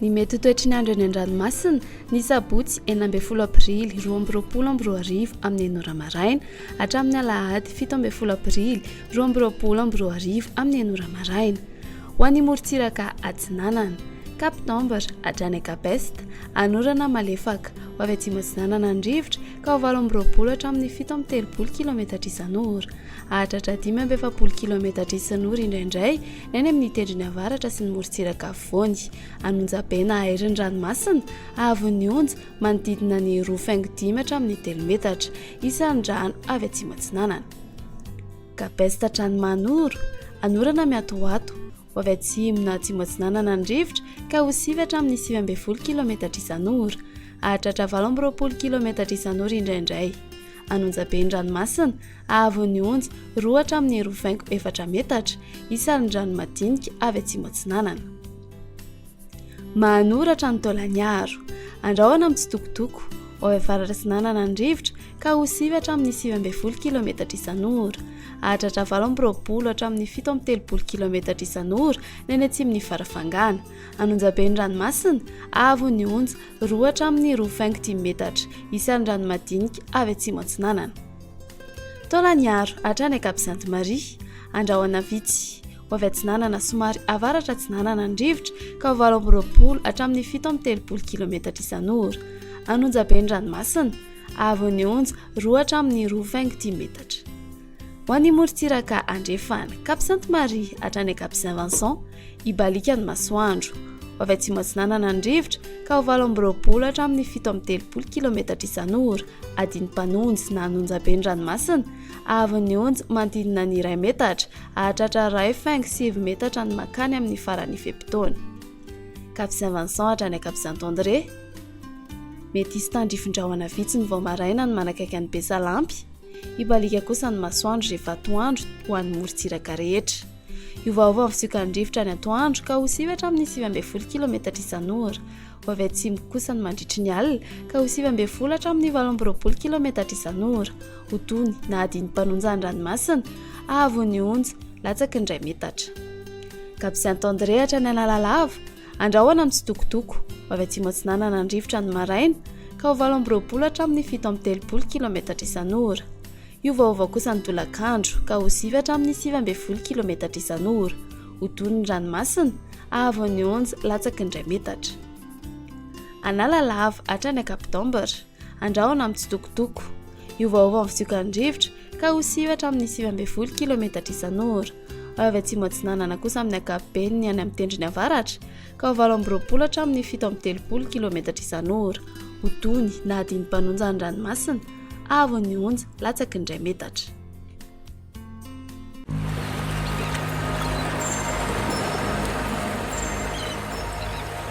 Ny mety toetry ny andro eny an-dranomasina ny sabotsy 12 aprily 2024 amin'ny 9 maraina hatramin'ny alahady 17 aprily 2024 amin'ny 9 maraina. Ho an'ny morontsiraka atsinanana Kapitambatra hatrany Kapesta anorana malefaka ho avy atsimo atsinanana andrivotra ka ho 20 hatramin'ny 7 km isan'ora ahatratra 5 km isan'ora indraindray eny amin'ny tendrony avaratra sy ny morontsiraka afovoany. Anonjabena aherin'ny ranomasina ahavon'ny onja manodidina ny 2.5 hatramin'ny 3 metatra isan'ndrano avy atsimo atsinanana. Kapesta hatrany Manoro anorana miatoato ho avy atsimo na atsimo atsinanana andrivotra ka ho 9 hatramin'ny 9 km isan'ora ahatratra 20 km isan'ora indraindray. Anonjaben'ny ranomasina ahavon'ny onja 2 hatramin'ny 2.4 metatra isan'ndrano madinika avy atsimo atsinanana. Manoratra ny Taolagnaro andrahoana mitsitokotoko ho avy avaratra atsinanana andrivotra ka ho 9 hatramin'ny 9 km isan'ora ahatratra 20 hatramin'ny 17 km isan'ora neny atsimon'ny farafangana. Anonjaben'ny ranomasina ahavon'ny onja 2 hatramin'ny 2.5 metatra isan'ndrano madinika avy atsimo atsinanana. Taolagnaro hatrany Cap-Sainte-Marie andrahoana vitsy ho avy atsinanana somary avaratra atsinanana andrivotra ka ho 20 hatramin'ny 17 km isan'ora. Anonjaben'ny ranomasina ahavon'ny onja 2 hatramin'ny 2.5 metatra. Ho an'ny morontsiraka andrefana Cap-Sainte-Marie hatrany Cap-Saint-Vincent ibalika ny masoandro ho avy atsimo atsinanana andrivotra ka ho 20 hatramin'ny 17 km isan'ora adiny mpanonjy na anonjaben'ny ranomasina ahavon'ny onja manodidina ny 1 metatra ahatratra 1.7 metatra ny makany amin'ny farany fepitaona. Cap-Saint-Vincent hatrany Cap-Saint-André mety hisy tandrifin-drahona vitsy ny vao maraina ny manakaiky ny Besalampy ibalika kosa ny masoandro rehefa atoandro ho an'ny morontsiraka rehetra. Iovaova ny fisiokandrivotra ny atoandro ka ho 9 hatramin'ny 9 km isan'ora ho avy atsimo kosa ny mandritry ny alina ka ho 9 hatramin'ny 18 km isan'ora ho tony na adiny mpanonjan'ny ranomasina ahavon'ny onja latsaky ny 1 metatra. Cap-Saint-André hatrany Analalava andrahoana mitsitokotoko ho avy atsimo atsinanana andrivotra ny maraina ka ho 20 hatramin'ny 17 km isan'ora. Iovaova kosa ny tolakandro ka ho 9 hatramin'ny 19 km isan'ora ho tony ny ranomasina ahavon'ny onja latsaky ny 1 metatra. Analalava hatrany Kapitambatra andrahoana mitsitokotoko iovaova ny fisiokandrivotra ka ho 9 hatramin'ny 19 km isan'ora ho avy atsimo atsinanana kosa amin'ny ankapobeny ny any amin'ny tendrony avaratra ka ho 20 hatramin'ny 17 km isan'ora ho tony na adiny mpanonjan'ny ranomasina ahavon'ny onja latsaky ny 1 metatra.